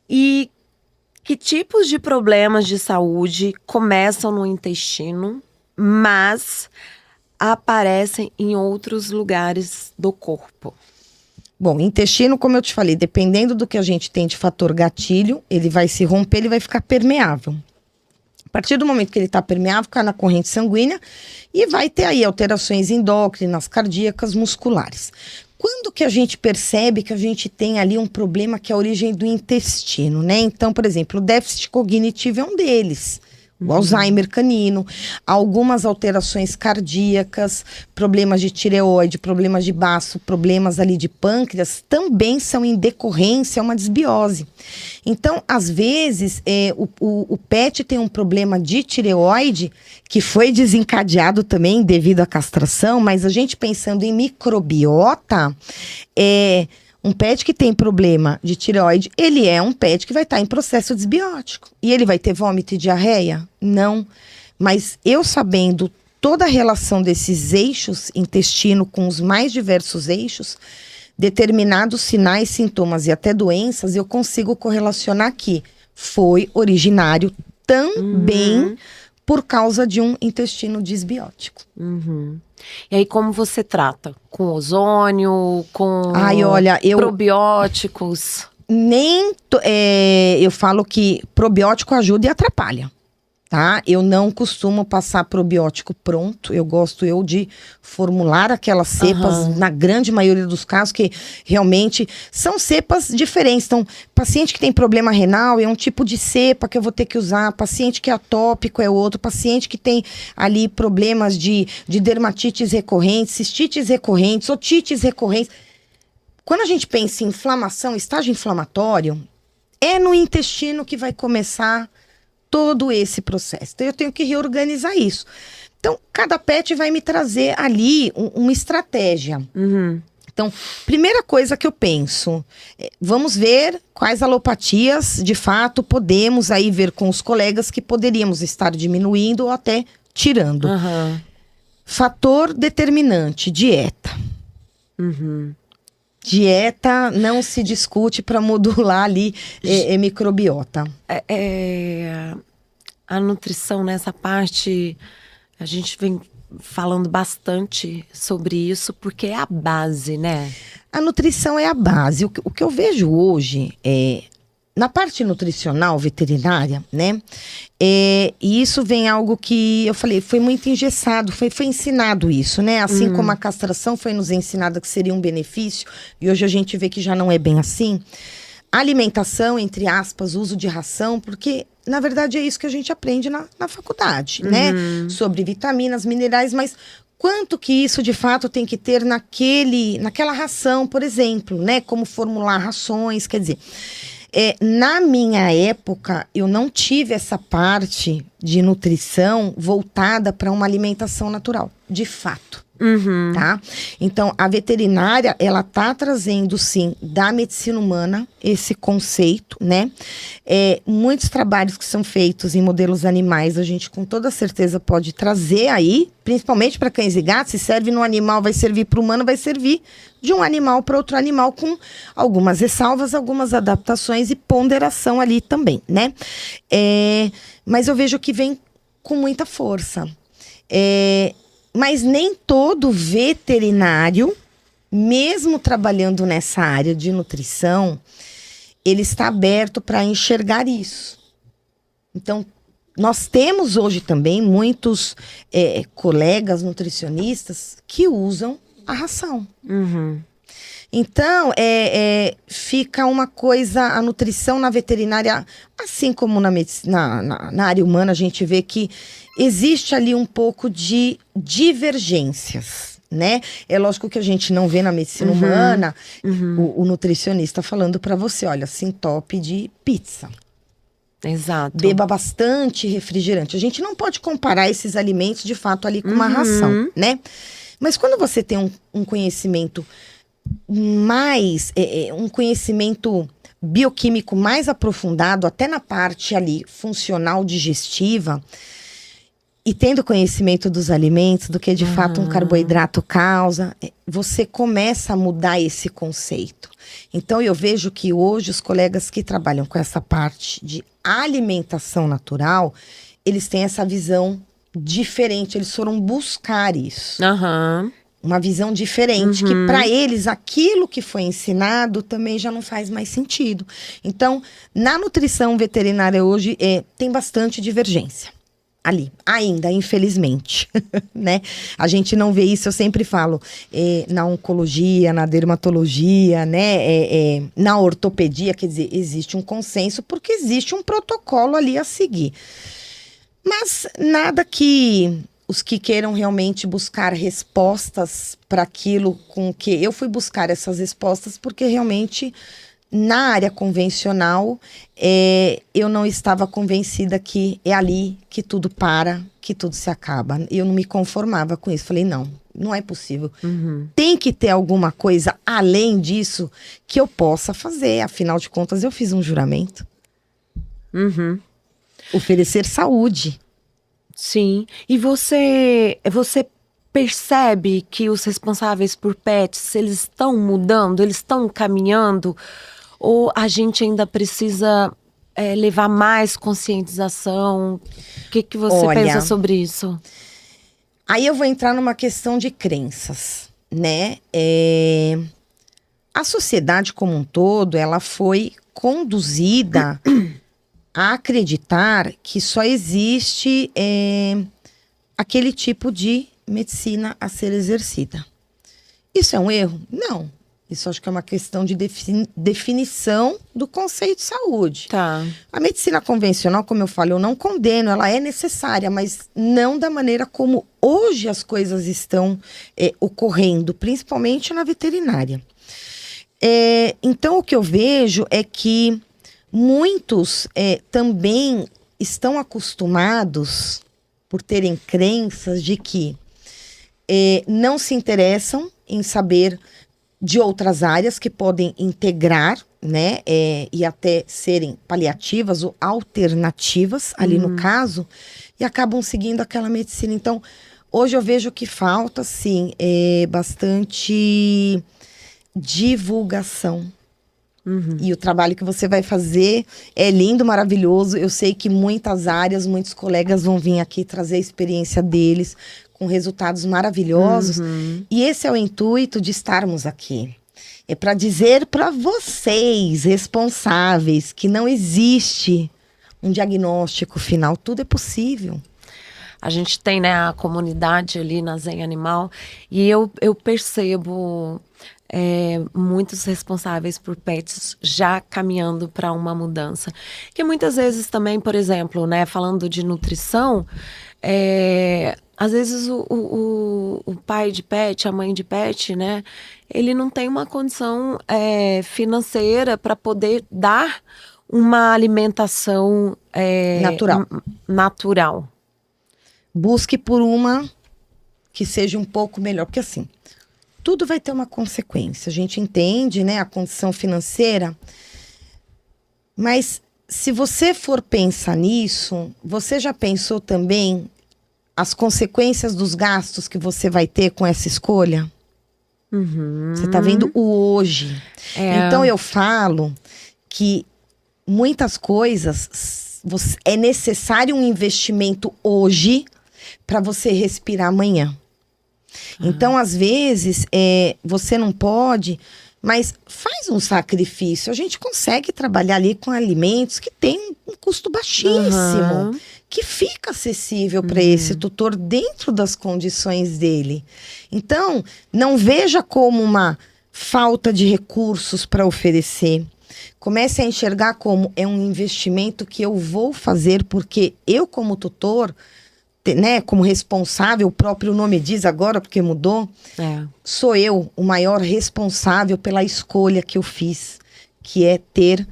E que tipos de problemas de saúde começam no intestino, mas aparecem em outros lugares do corpo? Bom, intestino, como eu te falei, dependendo do que a gente tem de fator gatilho, ele vai se romper, ele vai ficar permeável. A partir do momento que ele está permeável, cai na corrente sanguínea e vai ter aí alterações endócrinas, cardíacas, musculares. Quando que a gente percebe que a gente tem ali um problema que é a origem do intestino, né? Então, por exemplo, o déficit cognitivo é um deles. O Alzheimer canino, algumas alterações cardíacas, problemas de tireoide, problemas de baço, problemas ali de pâncreas, também são em decorrência a uma desbiose. Então, às vezes, o PET tem um problema de tireoide, que foi desencadeado também devido à castração, mas a gente pensando em microbiota, um PET que tem problema de tireoide, ele é um PET que vai estar em processo desbiótico. E ele vai ter vômito e diarreia? Não. Mas eu sabendo toda a relação desses eixos intestino com os mais diversos eixos, determinados sinais, sintomas e até doenças, eu consigo correlacionar que foi originário também por causa de um intestino desbiótico. Uhum. E aí, como você trata? Com ozônio, com probióticos? Eu falo que probiótico ajuda e atrapalha, tá? Eu não costumo passar probiótico pronto, eu gosto de formular aquelas cepas, na grande maioria dos casos, que realmente são cepas diferentes. Então, paciente que tem problema renal é um tipo de cepa que eu vou ter que usar, paciente que é atópico é outro, paciente que tem ali problemas de dermatites recorrentes, cistites recorrentes, otites recorrentes. Quando a gente pensa em inflamação, estágio inflamatório, é no intestino que vai começar todo esse processo. Então, eu tenho que reorganizar isso. Então, cada PET vai me trazer ali uma estratégia. Então, primeira coisa que eu penso, vamos ver quais alopatias, de fato, podemos aí ver com os colegas que poderíamos estar diminuindo ou até tirando. Fator determinante, dieta. Dieta não se discute para modular ali microbiota. A nutrição, nessa parte, a gente vem falando bastante sobre isso, porque é a base, né? A nutrição é a base. O que eu vejo hoje na parte nutricional veterinária, né? E isso vem algo que eu falei, foi muito engessado, foi ensinado isso, né? Assim como a castração foi nos ensinada que seria um benefício, e hoje a gente vê que já não é bem assim. Alimentação, entre aspas, uso de ração, porque na verdade é isso que a gente aprende na faculdade, né? Sobre vitaminas, minerais, mas quanto que isso de fato tem que ter naquela ração, por exemplo, né? Como formular rações, quer dizer... na minha época, eu não tive essa parte de nutrição voltada para uma alimentação natural, de fato. Tá? Então, a veterinária, ela tá trazendo, sim, da medicina humana, esse conceito, né? Muitos trabalhos que são feitos em modelos animais, a gente com toda certeza pode trazer aí, principalmente para cães e gatos, se serve no animal, vai servir para o humano, vai servir de um animal para outro animal, com algumas ressalvas, algumas adaptações e ponderação ali também, né? Mas eu vejo que vem com muita força. Mas nem todo veterinário, mesmo trabalhando nessa área de nutrição, ele está aberto para enxergar isso. Então, nós temos hoje também muitos colegas nutricionistas que usam a ração. Então, fica uma coisa, a nutrição na veterinária, assim como na área humana, a gente vê que existe ali um pouco de divergências, né? É lógico que a gente não vê na medicina humana o nutricionista falando para você, olha, se entope de pizza. Exato. Beba bastante refrigerante. A gente não pode comparar esses alimentos, de fato, ali com uma ração, né? Mas quando você tem um conhecimento mais, um conhecimento bioquímico mais aprofundado, até na parte ali funcional digestiva, e tendo conhecimento dos alimentos, do que de fato um carboidrato causa, você começa a mudar esse conceito. Então eu vejo que hoje os colegas que trabalham com essa parte de alimentação natural, eles têm essa visão diferente, eles foram buscar isso. Uma visão diferente, que para eles aquilo que foi ensinado também já não faz mais sentido. Então, na nutrição veterinária hoje tem bastante divergência. Ali, ainda, infelizmente, né? A gente não vê isso, eu sempre falo, na oncologia, na dermatologia, né? Na ortopedia, quer dizer, existe um consenso porque existe um protocolo ali a seguir. Mas nada que os que queiram realmente buscar respostas para aquilo com que eu fui buscar essas respostas, porque realmente na área convencional eu não estava convencida que é ali que tudo para, que tudo se acaba. Eu não me conformava com isso. Falei, não é possível. Tem que ter alguma coisa além disso que eu possa fazer. Afinal de contas, eu fiz um juramento. Oferecer saúde. Sim. E você percebe que os responsáveis por pets, eles estão mudando, eles estão caminhando? Ou a gente ainda precisa levar mais conscientização? O que você pensa sobre isso? Aí eu vou entrar numa questão de crenças, né? A sociedade como um todo, ela foi conduzida a acreditar que só existe aquele tipo de medicina a ser exercida. Isso é um erro? Não. Isso acho que é uma questão de definição do conceito de saúde. Tá. A medicina convencional, como eu falo, eu não condeno, ela é necessária, mas não da maneira como hoje as coisas estão ocorrendo, principalmente na veterinária. Então, o que eu vejo é que muitos também estão acostumados, por terem crenças de que não se interessam em saber de outras áreas que podem integrar, né, e até serem paliativas ou alternativas, ali no caso, e acabam seguindo aquela medicina. Então, hoje eu vejo que falta, sim, bastante divulgação. E o trabalho que você vai fazer é lindo, maravilhoso. Eu sei que muitas áreas, muitos colegas vão vir aqui trazer a experiência deles com resultados maravilhosos. E esse é o intuito de estarmos aqui. É para dizer para vocês, responsáveis, que não existe um diagnóstico final. Tudo é possível. A gente tem, né, a comunidade ali na Zen Animal e eu percebo muitos responsáveis por pets já caminhando para uma mudança. Que muitas vezes também, por exemplo, né, falando de nutrição, às vezes o pai de pet, a mãe de pet, né, ele não tem uma condição financeira para poder dar uma alimentação natural. Busque por uma que seja um pouco melhor, porque assim, tudo vai ter uma consequência. A gente entende, né, a condição financeira, mas se você for pensar nisso, você já pensou também as consequências dos gastos que você vai ter com essa escolha? Você tá vendo o hoje. Então eu falo que muitas coisas é necessário um investimento hoje para você respirar amanhã. Então, às vezes, você não pode, mas faz um sacrifício. A gente consegue trabalhar ali com alimentos que tem um custo baixíssimo, que fica acessível para esse tutor dentro das condições dele. Então, não veja como uma falta de recursos para oferecer. Comece a enxergar como é um investimento que eu vou fazer, porque eu, como tutor, né, como responsável, o próprio nome diz agora, porque mudou, sou eu o maior responsável pela escolha que eu fiz, que é ter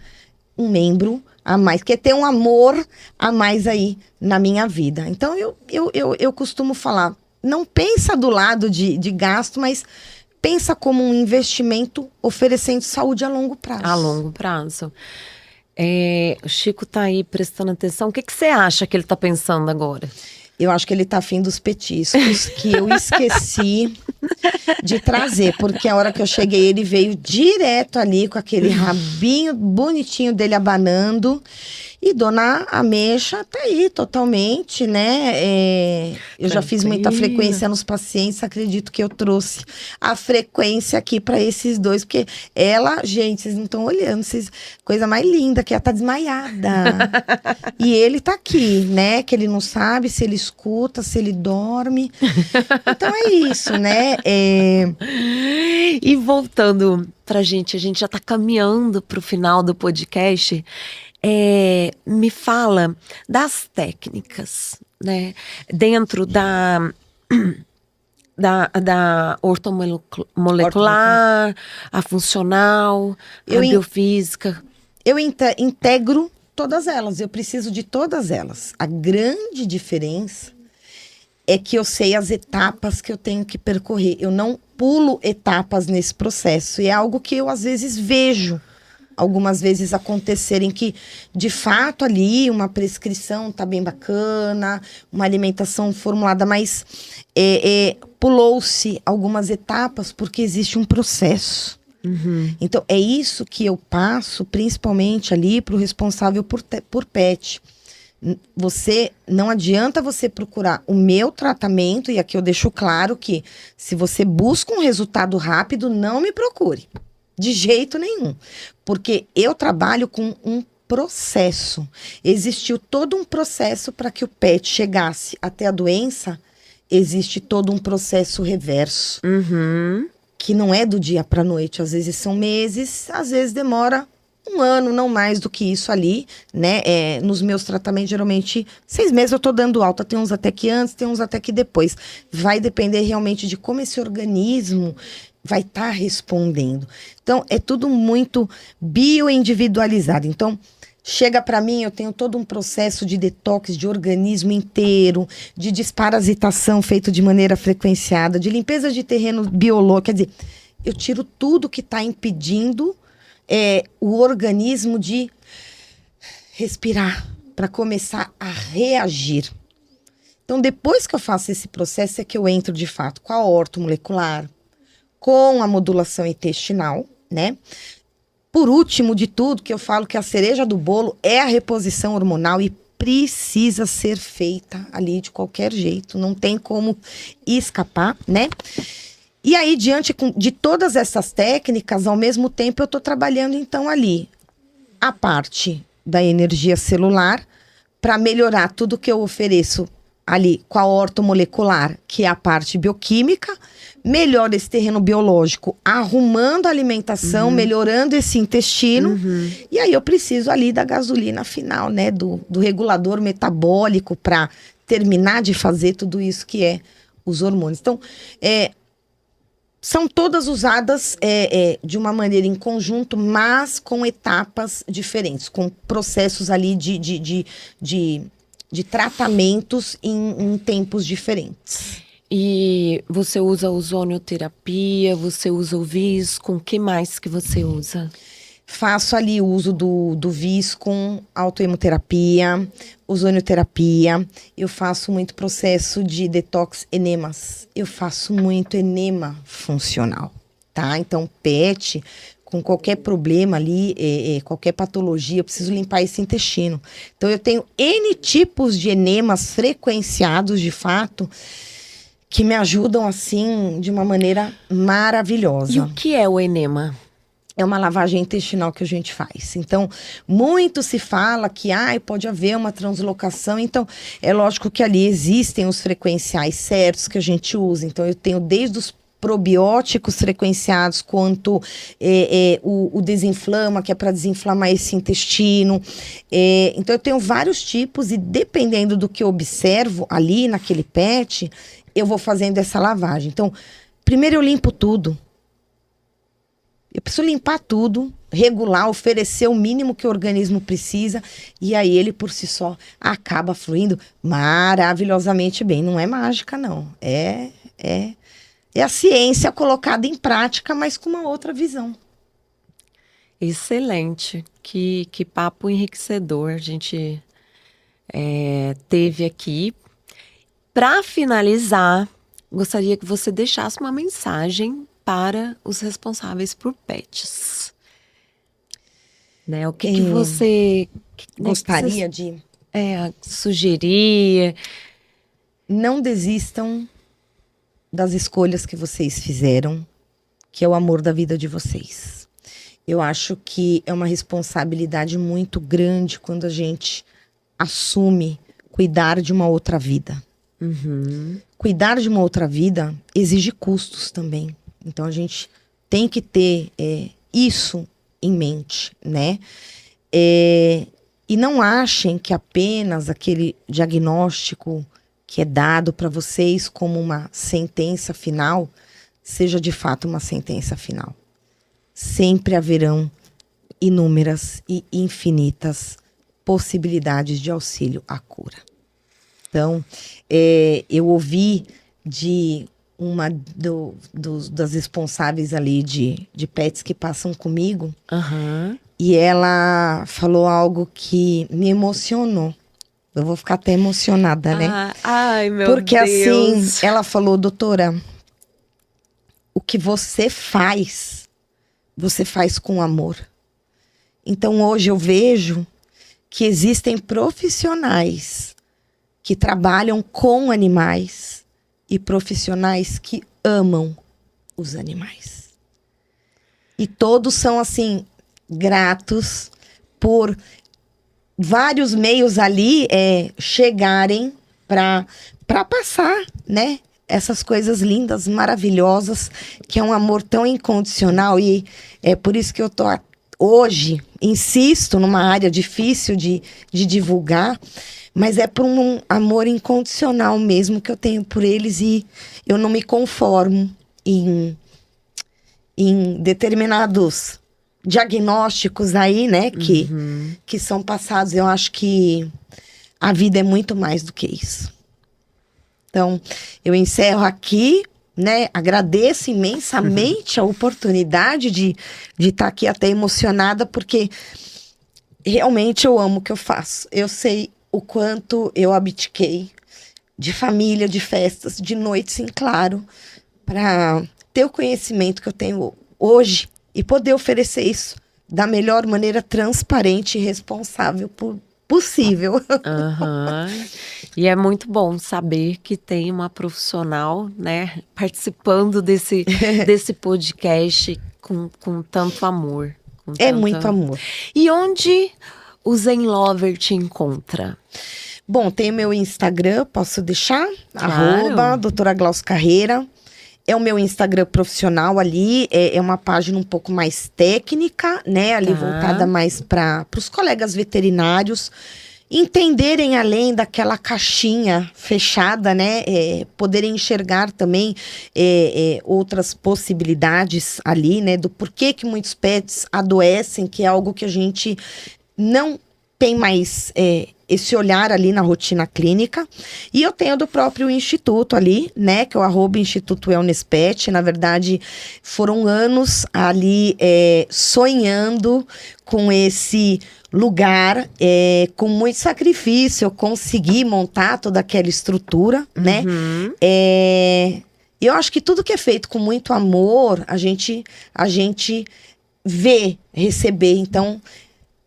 um membro a mais, que é ter um amor a mais aí na minha vida. Então eu costumo falar, não pensa do lado de gasto, mas pensa como um investimento oferecendo saúde a longo prazo. A longo prazo. O Chico tá aí prestando atenção. O que você acha que ele tá pensando agora? Eu acho que ele tá afim dos petiscos, que eu esqueci de trazer, porque a hora que eu cheguei, ele veio direto ali com aquele rabinho bonitinho dele abanando. E Dona Ameixa tá aí totalmente, né? Eu já fiz muita frequência nos pacientes, acredito que eu trouxe a frequência aqui para esses dois, porque ela, gente, vocês não estão olhando, coisa mais linda, que ela tá desmaiada. E ele tá aqui, né? Que ele não sabe se ele escuta, se ele dorme. Então é isso, né? E voltando pra gente, a gente já tá caminhando pro final do podcast. Me fala das técnicas, né? Dentro da ortomolecular, a funcional, a biofísica. Eu integro todas elas, eu preciso de todas elas. A grande diferença é que eu sei as etapas que eu tenho que percorrer. Eu não pulo etapas nesse processo. E é algo que eu, às vezes, vejo algumas vezes acontecerem que, de fato, ali uma prescrição tá bem bacana, uma alimentação formulada, mas pulou-se algumas etapas porque existe um processo. Uhum. Então, é isso que eu passo, principalmente ali para o responsável por PET. Não adianta você procurar o meu tratamento, e aqui eu deixo claro que se você busca um resultado rápido, não me procure. De jeito nenhum. Porque eu trabalho com um processo. Existiu todo um processo para que o PET chegasse até a doença. Existe todo um processo reverso. Uhum. Que não é do dia para a noite. Às vezes são meses, às vezes demora um ano, não mais do que isso ali, né? Nos meus tratamentos, geralmente, 6 meses eu tô dando alta. Tem uns até que antes, tem uns até que depois. Vai depender realmente de como esse organismo vai estar respondendo. Então, é tudo muito bioindividualizado. Então, chega para mim, eu tenho todo um processo de detox de organismo inteiro, de desparasitação feito de maneira frequenciada, de limpeza de terreno biológico. Quer dizer, eu tiro tudo que está impedindo o organismo de respirar, para começar a reagir. Então, depois que eu faço esse processo, é que eu entro, de fato, com a ortomolecular, com a modulação intestinal, né? Por último de tudo, que eu falo que a cereja do bolo é a reposição hormonal e precisa ser feita ali de qualquer jeito, não tem como escapar, né? E aí, diante de todas essas técnicas, ao mesmo tempo eu estou trabalhando então ali a parte da energia celular para melhorar tudo que eu ofereço ali com a ortomolecular, que é a parte bioquímica, melhora esse terreno biológico, arrumando a alimentação, melhorando esse intestino. E aí eu preciso ali da gasolina final, né? Do regulador metabólico para terminar de fazer tudo isso que é os hormônios. Então, são todas usadas de uma maneira em conjunto, mas com etapas diferentes, com processos ali de tratamentos em tempos diferentes. E você usa ozonioterapia, você usa o VIS, com o que mais que você usa? Faço ali o uso do VIS com autoemoterapia, ozonioterapia. Eu faço muito processo de detox enemas. Eu faço muito enema funcional, tá? Então, PET, com qualquer problema ali, qualquer patologia, eu preciso limpar esse intestino. Então, eu tenho N tipos de enemas frequenciados, de fato, que me ajudam, assim, de uma maneira maravilhosa. E o que é o enema? É uma lavagem intestinal que a gente faz. Então, muito se fala que pode haver uma translocação. Então, é lógico que ali existem os frequenciais certos que a gente usa. Então, eu tenho desde os probióticos frequenciados, quanto o desinflama, que é para desinflamar esse intestino. Então, eu tenho vários tipos e dependendo do que eu observo ali naquele PET, eu vou fazendo essa lavagem. Então, primeiro eu limpo tudo. Eu preciso limpar tudo, regular, oferecer o mínimo que o organismo precisa. E aí ele, por si só, acaba fluindo maravilhosamente bem. Não é mágica, não. É É a ciência colocada em prática, mas com uma outra visão. Excelente. Que papo enriquecedor a gente teve aqui. Para finalizar, gostaria que você deixasse uma mensagem para os responsáveis por pets. Né? O que você gostaria de sugerir? Não desistam das escolhas que vocês fizeram, que é o amor da vida de vocês. Eu acho que é uma responsabilidade muito grande quando a gente assume cuidar de uma outra vida. Cuidar de uma outra vida exige custos também. Então a gente tem que ter isso em mente, né? E não achem que apenas aquele diagnóstico que é dado para vocês como uma sentença final seja de fato uma sentença final. Sempre haverão inúmeras e infinitas possibilidades de auxílio à cura. Então, eu ouvi de uma das responsáveis ali de pets que passam comigo, e ela falou algo que me emocionou. Eu vou ficar até emocionada, né? Ai, meu Porque Deus. assim, ela falou, doutora, o que você faz com amor. Então hoje eu vejo que existem profissionais que trabalham com animais e profissionais que amam os animais. E todos são, assim, gratos por vários meios ali chegarem para passar, né? Essas coisas lindas, maravilhosas, que é um amor tão incondicional. E é por isso que eu tô hoje, insisto, numa área difícil de divulgar, mas é por um amor incondicional mesmo que eu tenho por eles, e eu não me conformo em determinados diagnósticos aí, né, que são passados. Eu acho que a vida é muito mais do que isso. Então, eu encerro aqui, né, agradeço imensamente a oportunidade de estar aqui até emocionada, porque realmente eu amo o que eu faço. Eu sei o quanto eu abdiquei de família, de festas, de noites em claro, para ter o conhecimento que eu tenho hoje e poder oferecer isso da melhor maneira transparente e responsável possível. E é muito bom saber que tem uma profissional, né, participando desse podcast com tanto amor. Muito amor. E onde o Zen Lover te encontra? Bom, tem o meu Instagram, posso deixar? Claro. @doutora Glaucia Carreira. É o meu Instagram profissional ali, é uma página um pouco mais técnica, né? Ali voltada mais para os colegas veterinários entenderem além daquela caixinha fechada, né? Poderem enxergar também outras possibilidades ali, né? Do porquê que muitos pets adoecem, que é algo que a gente não tem mais esse olhar ali na rotina clínica. E eu tenho do próprio instituto ali, né, que é o @Instituto Wellness Pet. Na verdade, foram anos ali sonhando com esse lugar, com muito sacrifício. Eu consegui montar toda aquela estrutura, né? Eu acho que tudo que é feito com muito amor, a gente vê, receber. Então,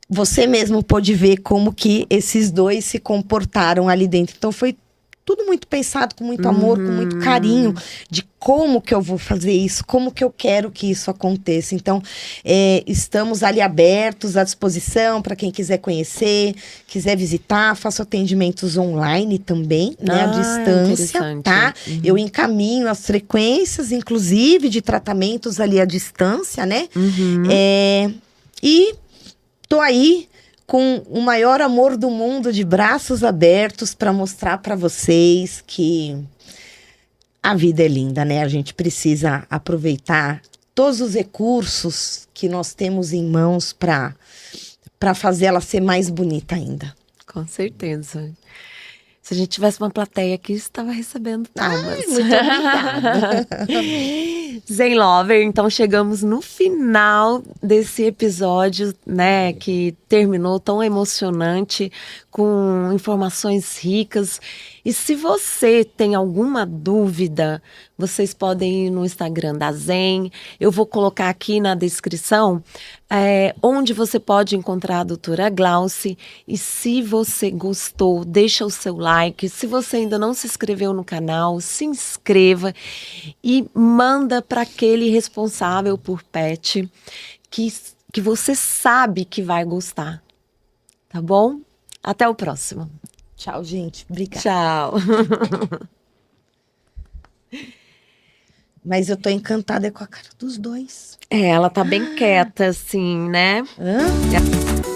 você mesmo pôde ver como que esses dois se comportaram ali dentro. Então foi tudo muito pensado, com muito amor, com muito carinho, de como que eu vou fazer isso, como que eu quero que isso aconteça. Então, estamos ali abertos, à disposição para quem quiser conhecer, quiser visitar. Faço atendimentos online também, né, à distância, tá? Eu encaminho as frequências, inclusive, de tratamentos ali à distância, né? E tô aí com o maior amor do mundo, de braços abertos, para mostrar para vocês que a vida é linda, né? A gente precisa aproveitar todos os recursos que nós temos em mãos para fazer ela ser mais bonita ainda. Com certeza. Se a gente tivesse uma plateia aqui, você estava recebendo palmas. Ai, muito obrigada. Zen Lover, então chegamos no final desse episódio, né, que terminou tão emocionante, com informações ricas. E se você tem alguma dúvida, vocês podem ir no Instagram da Zen. Eu vou colocar aqui na descrição onde você pode encontrar a doutora Glauci. E se você gostou, deixa o seu like. Se você ainda não se inscreveu no canal, se inscreva e manda para aquele responsável por pet que você sabe que vai gostar. Tá bom? Até o próximo. Tchau, gente. Obrigada. Tchau. Mas eu tô encantada com a cara dos dois. Ela tá bem quieta, assim, né? Hã?